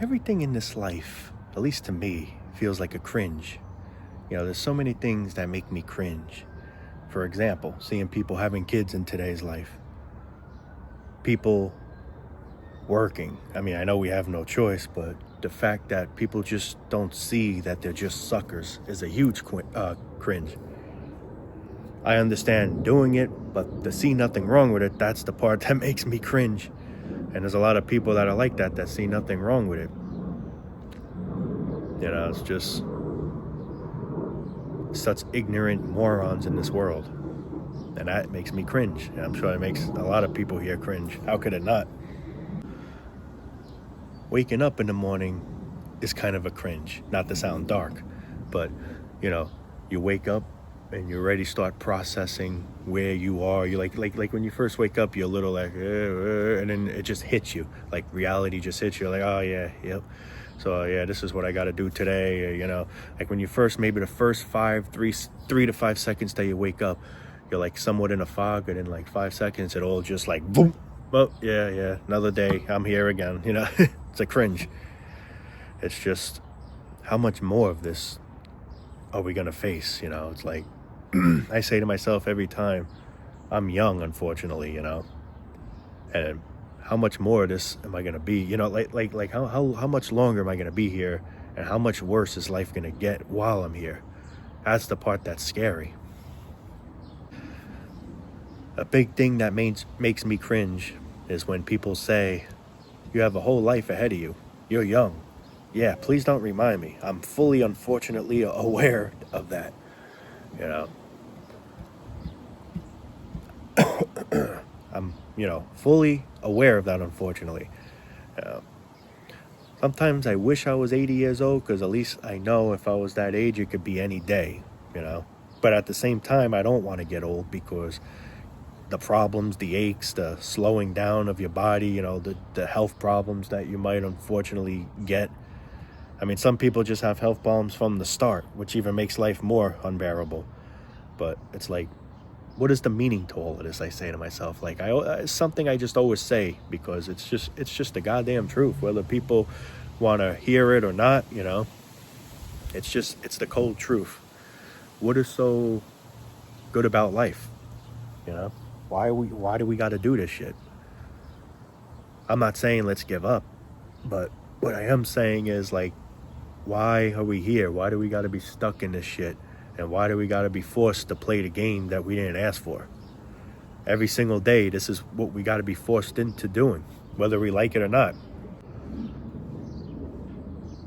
Everything in this life, at least to me, feels like a cringe. There's so many things that make me cringe. For example, seeing people having kids in today's life. People working. I mean, I know we have no choice, but the fact that people just don't see that they're just suckers is a huge cringe. I understand doing it, but to see nothing wrong with it, that's the part that makes me cringe. And there's a lot of people that are like that see nothing wrong with it. It's just such ignorant morons in this world. And that makes me cringe. And I'm sure it makes a lot of people here cringe. How could it not? Waking up in the morning is kind of a cringe. Not to sound dark, but, you wake up and you already start processing where you are. You like when you first wake up, you're a little like, and then it just hits you. Like reality just hits you. Like, oh yeah, yep. So yeah, this is what I got to do today. Like when you first, maybe the first 3 to 5 seconds that you wake up, you're like somewhat in a fog, and in like 5 seconds, it all just like boom. Oh yeah, another day. I'm here again. It's a cringe. It's just, how much more of this are we gonna face? It's like, I say to myself every time, I'm young, unfortunately, and how much more of this am I gonna be? Like how much longer am I gonna be here, and how much worse is life gonna get while I'm here? That's the part that's scary. A big thing that makes me cringe is when people say, you have a whole life ahead of you. You're young. Yeah, please don't remind me. I'm fully, unfortunately, aware of that. I'm, fully aware of that, unfortunately. Sometimes I wish I was 80 years old, because at least I know if I was that age, it could be any day, But at the same time, I don't want to get old, because the problems, the aches, the slowing down of your body, the health problems that you might unfortunately get. I mean, some people just have health problems from the start, which even makes life more unbearable. But it's like, what is the meaning to all of this? I say to myself, like, it's something I just always say, because it's just the goddamn truth, whether people want to hear it or not. It's the cold truth. What is so good about life? Why do we got to do this shit? I'm not saying let's give up, but what I am saying is, like, why are we here? Why do we got to be stuck in this shit? And why do we got to be forced to play the game that we didn't ask for? Every single day, this is what we got to be forced into doing, whether we like it or not.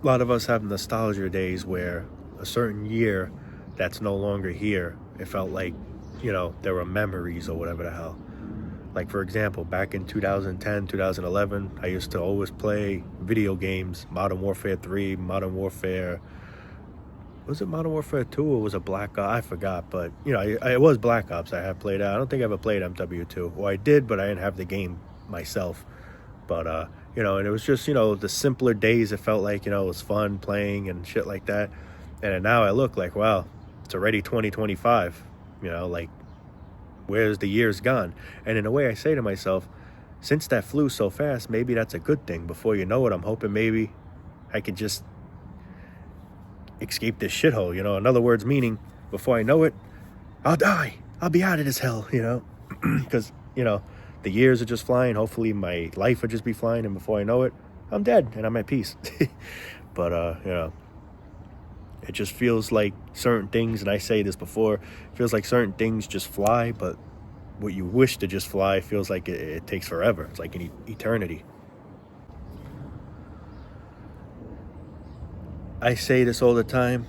A lot of us have nostalgia days where a certain year that's no longer here, it felt like, there were memories or whatever the hell. Like, for example, back in 2010, 2011, I used to always play video games, Modern Warfare 3, Modern Warfare... Was it Modern Warfare 2 or was it Black Ops? I forgot, but, it was Black Ops I have played out. I don't think I ever played MW2. Well, I did, but I didn't have the game myself. But, and it was just, the simpler days. It felt like, it was fun playing and shit like that. And then now I look like, wow, it's already 2025. Like, where's the years gone? And in a way, I say to myself, since that flew so fast, maybe that's a good thing. Before you know it, I'm hoping maybe I could just escape this shithole, In other words, meaning, before I know it, I'll die. I'll be out of this hell, Because, the years are just flying. Hopefully my life will just be flying, and before I know it, I'm dead and I'm at peace. But, it just feels like certain things, and I say this before, it feels like certain things just fly, but what you wish to just fly feels like it takes forever. It's like an eternity. I say this all the time.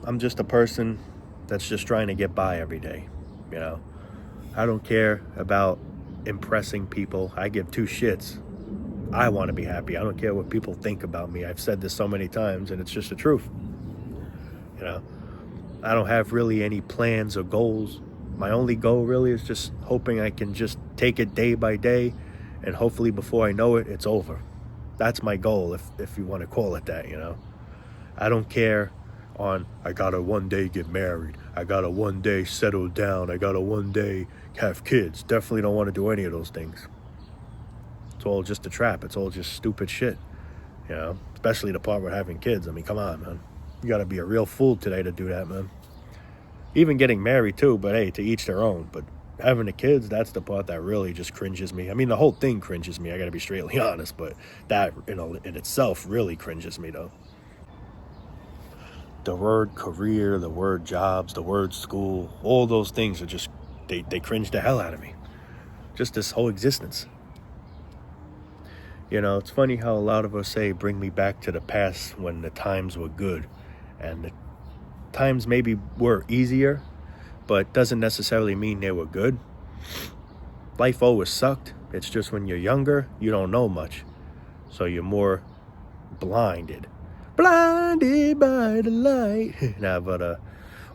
I'm just a person that's just trying to get by every day, I don't care about impressing people. I give two shits. I want to be happy. I don't care what people think about me. I've said this so many times, and it's just the truth. I don't have really any plans or goals. My only goal really is just hoping I can just take it day by day, and hopefully before I know it, it's over. That's my goal, if you want to call it that, I don't care I gotta one day get married. I gotta one day settle down. I gotta one day have kids. Definitely don't want to do any of those things. It's all just a trap. It's all just stupid shit. you know, especially the part with having kids. I mean, come on, man. You got to be a real fool today to do that, man. Even getting married too, but hey, to each their own. But having the kids, that's the part that really just cringes me. I mean, the whole thing cringes me. I got to be straightly honest, but that, you know, in itself really cringes me, though. The word career, the word jobs, the word school, all those things are just, they cringe the hell out of me. Just this whole existence. You know, it's funny how a lot of us say, bring me back to the past when the times were good. And the times maybe were easier, but doesn't necessarily mean they were good. Life always sucked. It's just when you're younger, you don't know much. So you're more blinded by the light. Nah, but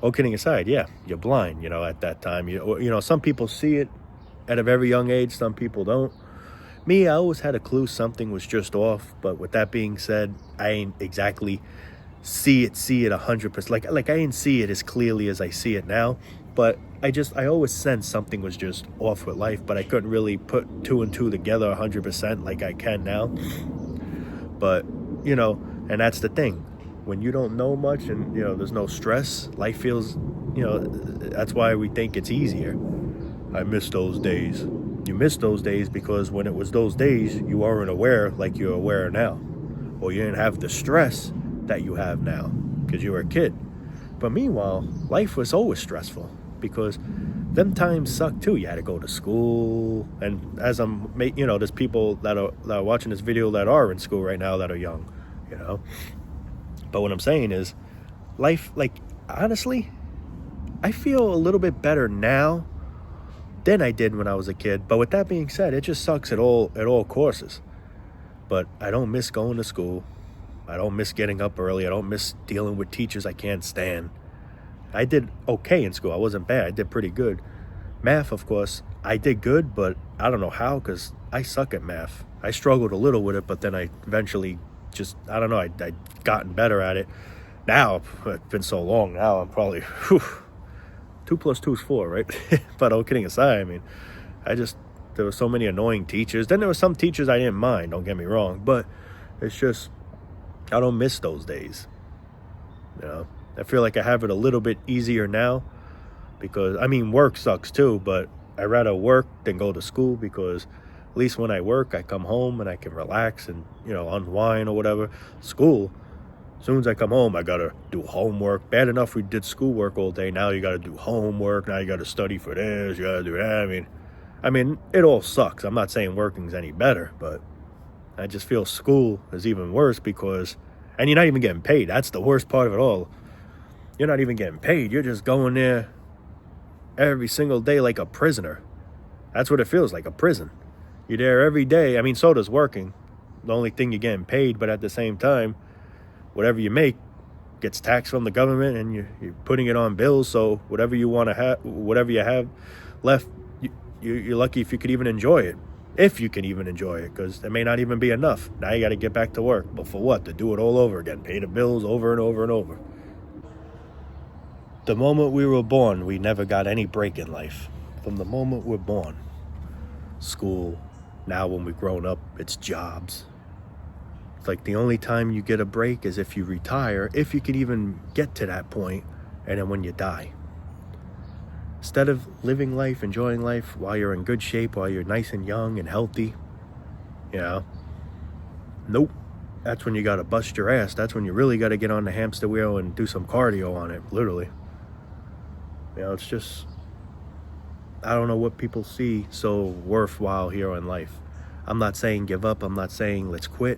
all kidding aside, yeah, you're blind, you know, at that time. You know, some people see it at a very young age, some people don't. Me, I always had a clue something was just off, but with that being said, I ain't exactly see it 100%. Like I didn't see it as clearly as I see it now, but I always sensed something was just off with life, but I couldn't really put two and two together 100% like I can now. But, you know, and that's the thing. When you don't know much and, you know, there's no stress, life feels, you know, that's why we think it's easier. I miss those days. You miss those days because when it was those days, you weren't aware like you're aware now. Or you didn't have the stress that you have now because you were a kid. But meanwhile, life was always stressful because them times suck too. You had to go to school. And as you know, there's people that are watching this video that are in school right now that are young, you know. But what I'm saying is life, like, honestly, I feel a little bit better now than I did when I was a kid. But with that being said, it just sucks at all courses. But I don't miss going to school. I don't miss getting up early. I don't miss dealing with teachers I can't stand. I did okay in school. I wasn't bad. I did pretty good. Math, of course, I did good, but I don't know how because I suck at math. I struggled a little with it, but then I eventually just, I don't know, I'd gotten better at it. Now, it's been so long now, I'm probably, 2 plus 2 is 4, right? But all kidding aside, I mean, there were so many annoying teachers. Then there were some teachers I didn't mind, don't get me wrong, but it's just, I don't miss those days. You know, I feel like I have it a little bit easier now because, I mean, work sucks too, but I'd rather work than go to school because at least when I work, I come home and I can relax and, you know, unwind or whatever. School, as soon as I come home, I got to do homework. Bad enough we did schoolwork all day. Now you got to do homework. Now you got to study for this. You got to do that. I mean, it all sucks. I'm not saying working's any better, but I just feel school is even worse because, and you're not even getting paid. That's the worst part of it all. You're not even getting paid. You're just going there every single day like a prisoner. That's what it feels like, a prison. You're there every day. I mean, so does working. The only thing you're getting paid, but at the same time, whatever you make gets taxed from the government and you're putting it on bills. So whatever you want to have, whatever you have left, you're lucky if you could even enjoy it. If you can even enjoy it, because it may not even be enough. Now you got to get back to work. But for what? To do it all over again. Pay the bills over and over and over. The moment we were born, we never got any break in life. From the moment we're born. School. Now when we've grown up, it's jobs. It's like the only time you get a break is if you retire, if you can even get to that point, and then when you die. Instead of living life, enjoying life while you're in good shape, while you're nice and young and healthy, you know, nope. That's when you got to bust your ass. That's when you really got to get on the hamster wheel and do some cardio on it, literally. You know, it's just, I don't know what people see so worthwhile here in life. I'm not saying give up. I'm not saying let's quit.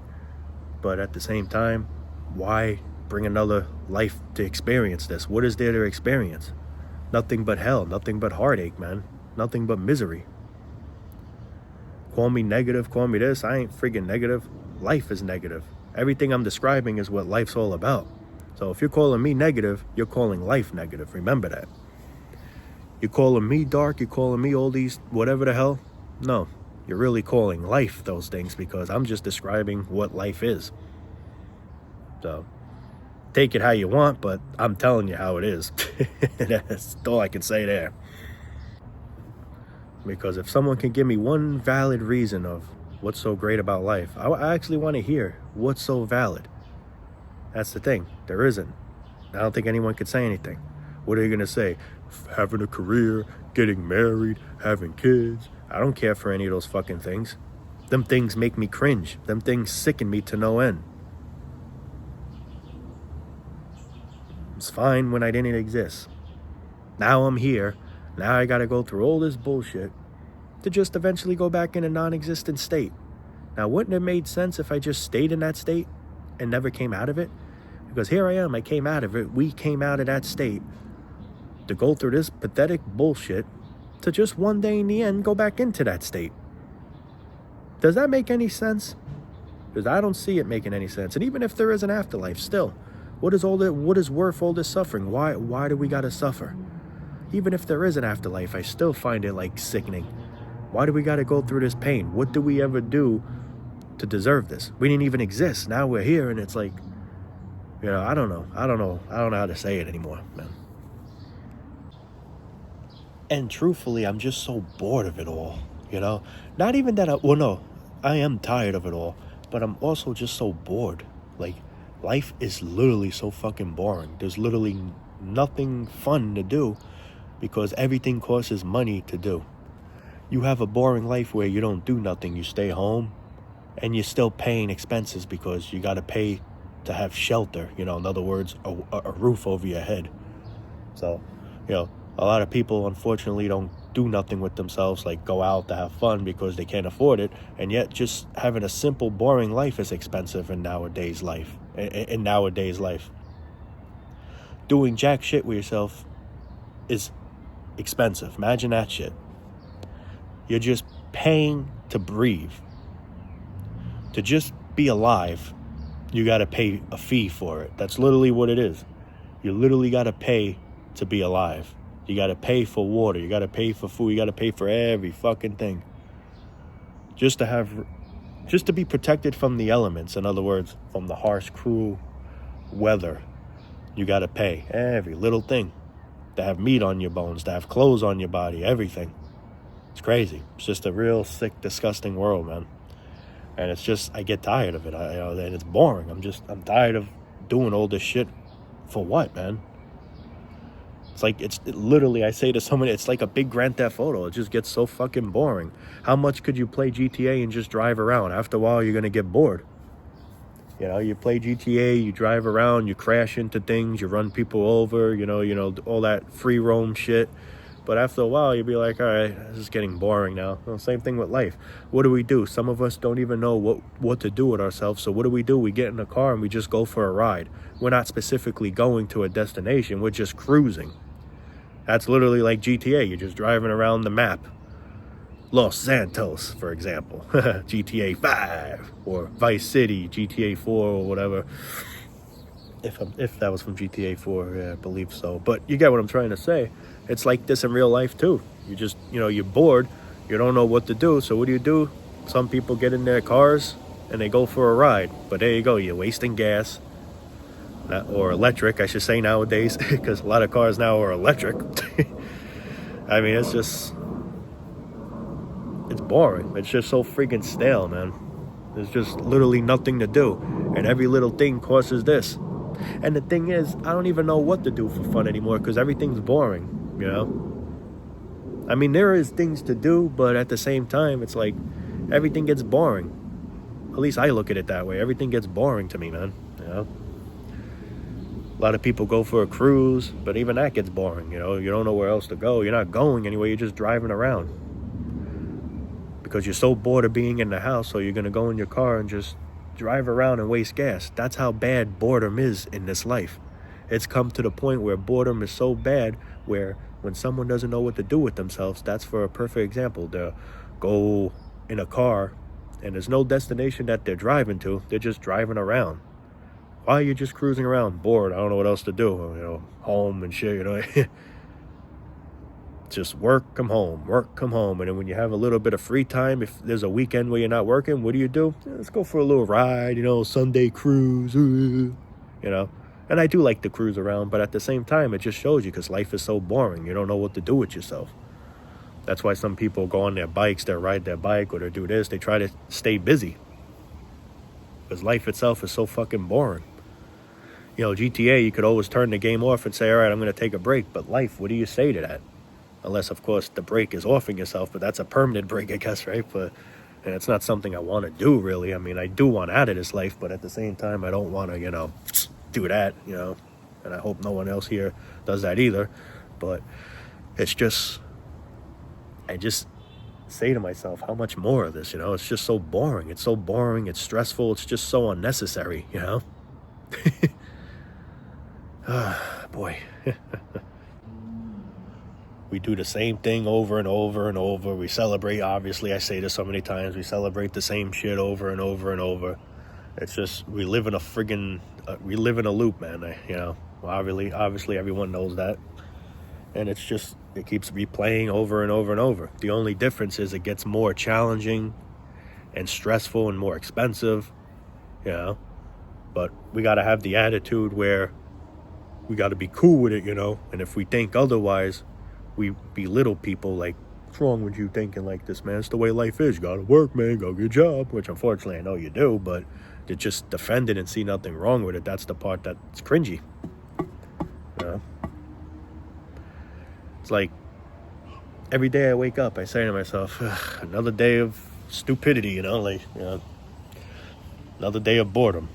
But at the same time, why bring another life to experience this? What is there to experience? Nothing but hell, nothing but heartache, man. Nothing but misery. Call me negative, call me this. I ain't friggin' negative. Life is negative. Everything I'm describing is what life's all about. So if you're calling me negative, you're calling life negative. Remember that. You're calling me dark, you're calling me all these whatever the hell. No, you're really calling life those things because I'm just describing what life is. So take it how you want, but I'm telling you how it is. That's all I can say there. Because if someone can give me one valid reason of What's so great about life? I actually want to hear what's so valid. That's the thing. There isn't. I don't think anyone could say anything. What are you going to say? Having a career, getting married, having kids. I don't care for any of those fucking things. Them things make me cringe. Them things sicken me to no end. It's fine when I didn't exist. Now I'm here. Now I gotta go through all this bullshit to just eventually go back in a non-existent state. Now, wouldn't it have made sense if I just stayed in that state and never came out of it? Because here I am, I came out of it. We came out of that state to go through this pathetic bullshit to just one day in the end go back into that state. Does that make any sense? Because I don't see it making any sense. And even if there is an afterlife, still, what is worth all this suffering? Why do we gotta suffer? Even if there is an afterlife, I still find it like sickening. Why do we gotta go through this pain? What do we ever do to deserve this? We didn't even exist. Now we're here, and it's like, I don't know how to say it anymore, man. And truthfully, I'm just so bored of it all, Not even that I am tired of it all, but I'm also just so bored. Like, life is literally so fucking boring. There's literally nothing fun to do because everything costs money to do. You have a boring life where you don't do nothing. You stay home and you're still paying expenses because you got to pay to have shelter, in other words, a roof over your head. So, a lot of people unfortunately don't do nothing with themselves, like go out to have fun because they can't afford it, and yet just having a simple, boring life is expensive in nowadays life. Doing jack shit with yourself is expensive. Imagine that shit. You're just paying to breathe. To just be alive, you gotta pay a fee for it. That's literally what it is. You literally gotta pay to be alive. You gotta pay for water. You gotta pay for food. You gotta pay for every fucking thing. Just to be protected from the elements. In other words, from the harsh, cruel weather. You gotta pay every little thing. To have meat on your bones, to have clothes on your body, everything. It's crazy. It's just a real sick, disgusting world, man. And it's just, I get tired of it. And it's boring. I'm tired of doing all this shit. For what, man? It's like, literally, I say to someone, it's like a big Grand Theft Auto. It just gets so fucking boring. How much could you play GTA and just drive around? After a while, you're going to get bored. You play GTA, you drive around, you crash into things, you run people over, all that free roam shit. But after a while, you'll be like, all right, this is getting boring now. Well, same thing with life. What do? Some of us don't even know what to do with ourselves. So what do? We get in a car and we just go for a ride. We're not specifically going to a destination. We're just cruising. That's literally like GTA. You're just driving around the map. Los Santos, for example. GTA 5 or Vice City, GTA 4 or whatever. If that was from GTA 4, yeah, I believe so. But you get what I'm trying to say. It's like this in real life too. You just, you're bored. You don't know what to do. So what do? Some people get in their cars and they go for a ride. But there you go. You're wasting gas. Or electric, I should say nowadays. Because a lot of cars now are electric. I mean, it's boring. It's just so freaking stale, man. There's just literally nothing to do. And every little thing costs this. And the thing is, I don't even know what to do for fun anymore because everything's boring, I mean, there is things to do, but at the same time, it's like everything gets boring. At least I look at it that way. Everything gets boring to me, man, A lot of people go for a cruise, but even that gets boring, You don't know where else to go. You're not going anywhere. You're just driving around. Because you're so bored of being in the house, so you're going to go in your car and just drive around and waste gas. That's how bad boredom is in this life. It's come to the point where boredom is so bad where when someone doesn't know what to do with themselves, that's for a perfect example. They'll go in a car and there's no destination that they're driving to. They're just driving around. Why are you just cruising around? Bored. I don't know what else to do. Home and shit, Just work, come home. And then when you have a little bit of free time, if there's a weekend where you're not working, what do? Let's go for a little ride, Sunday cruise, And I do like to cruise around, but at the same time, it just shows you because life is so boring. You don't know what to do with yourself. That's why some people go on their bikes, they ride their bike, or they do this. They try to stay busy. Because life itself is so fucking boring. GTA, you could always turn the game off and say, all right, I'm going to take a break. But life, what do you say to that? Unless, of course, the break is offing yourself, but that's a permanent break, I guess, right? And it's not something I want to do, really. I mean, I do want out of this life, but at the same time, I don't want to, do that, and I hope no one else here does that either. But it's just, I just say to myself, how much more of this, It's just so boring. It's so boring. It's stressful. It's just so unnecessary, Boy. We do the same thing over and over and over. We celebrate, obviously, I say this so many times, we celebrate the same shit over and over and over. It's just, we live in a loop, man. Obviously everyone knows that. And it's just, it keeps replaying over and over and over. The only difference is it gets more challenging and stressful and more expensive, But we got to have the attitude where we got to be cool with it, And if we think otherwise, we belittle people like, what's wrong with you thinking like this, man? It's the way life is. You got to work, man. Go get a job, which unfortunately I know you do, but to just defend it and see nothing wrong with it, that's the part that's cringy. It's like every day I wake up, I say to myself, another day of stupidity, another day of boredom,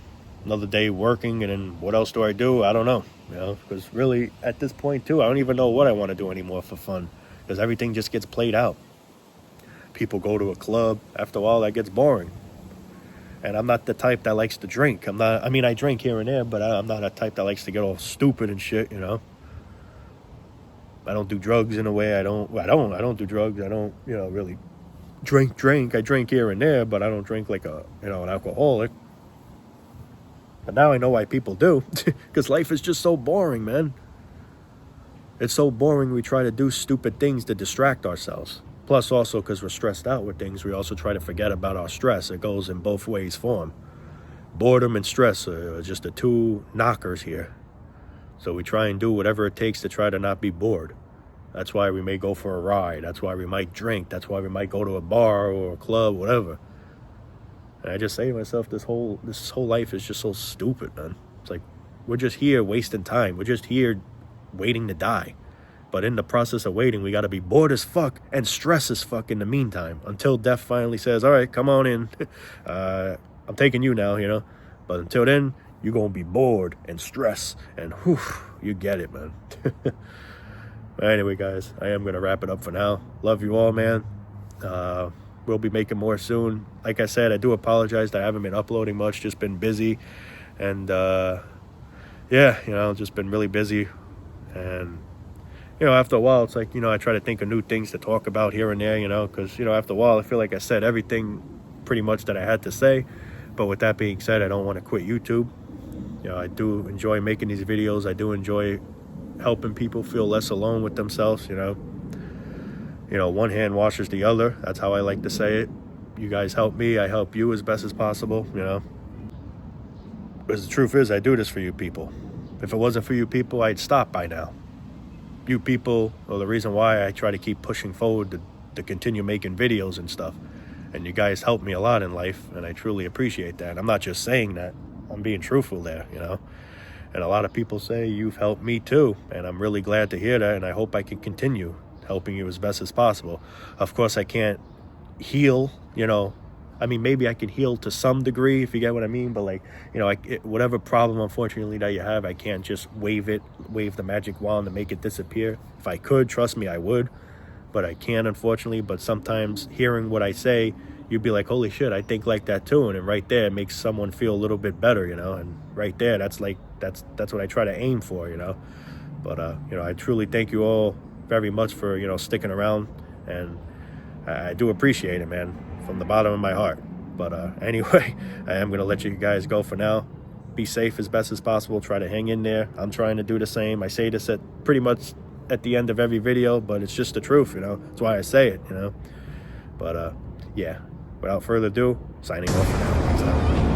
another day working, and then what else do? I don't know, because really at this point too, I don't even know what I want to do anymore for fun, because everything just gets played out. People go to a club, after a while that gets boring. And I'm not the type that likes to drink. I drink here and there, but I'm not a type that likes to get all stupid and shit, I don't do drugs in a way. I don't do drugs. I don't, really drink. I drink here and there, but I don't drink like an alcoholic. But now I know why people do, because life is just so boring, man. It's so boring, we try to do stupid things to distract ourselves. Plus also because we're stressed out with things, we also try to forget about our stress. It goes in both ways form. Boredom and stress are just the two knockers here. So we try and do whatever it takes to try to not be bored. That's why we may go for a ride. That's why we might drink. That's why we might go to a bar or a club, whatever. And I just say to myself, this whole life is just so stupid, man. It's like, we're just here wasting time. We're just here waiting to die. But in the process of waiting, we got to be bored as fuck and stress as fuck in the meantime, until death finally says, all right, come on in. I'm taking you now, But until then, you're going to be bored and stressed. And whew, you get it, man. Anyway, guys, I am going to wrap it up for now. Love you all, man. We'll be making more soon. Like I said, I do apologize that I haven't been uploading much. Just been busy. And, just been really busy. And, after a while, it's like, I try to think of new things to talk about here and there, because, after a while, I feel like I said everything pretty much that I had to say. But with that being said, I don't want to quit YouTube. I do enjoy making these videos. I do enjoy helping people feel less alone with themselves, one hand washes the other. That's how I like to say it. You guys help me, I help you as best as possible, Because the truth is, I do this for you people. If it wasn't for you people, I'd stop by now. You people are the reason why I try to keep pushing forward to continue making videos and stuff. And you guys help me a lot in life, and I truly appreciate that. I'm not just saying that. I'm being truthful there, And a lot of people say you've helped me too, and I'm really glad to hear that, and I hope I can continue helping you as best as possible. Of course, I can't heal, maybe I can heal to some degree, if you get what I mean, but whatever problem, unfortunately, that you have, I can't just wave the magic wand to make it disappear. If I could, trust me, I would, but I can't, unfortunately. But sometimes hearing what I say, you'd be like, holy shit, I think like that too. And then right there, it makes someone feel a little bit better, and right there, that's what I try to aim for, But, I truly thank you all very much for, sticking around, and I do appreciate it, man, from the bottom of my heart. But anyway, I am going to let you guys go for now. Be safe as best as possible. Try to hang in there. I'm trying to do the same. I say this pretty much at the end of every video, but it's just the truth, That's why I say it, But, yeah, without further ado, signing off for now. Peace out.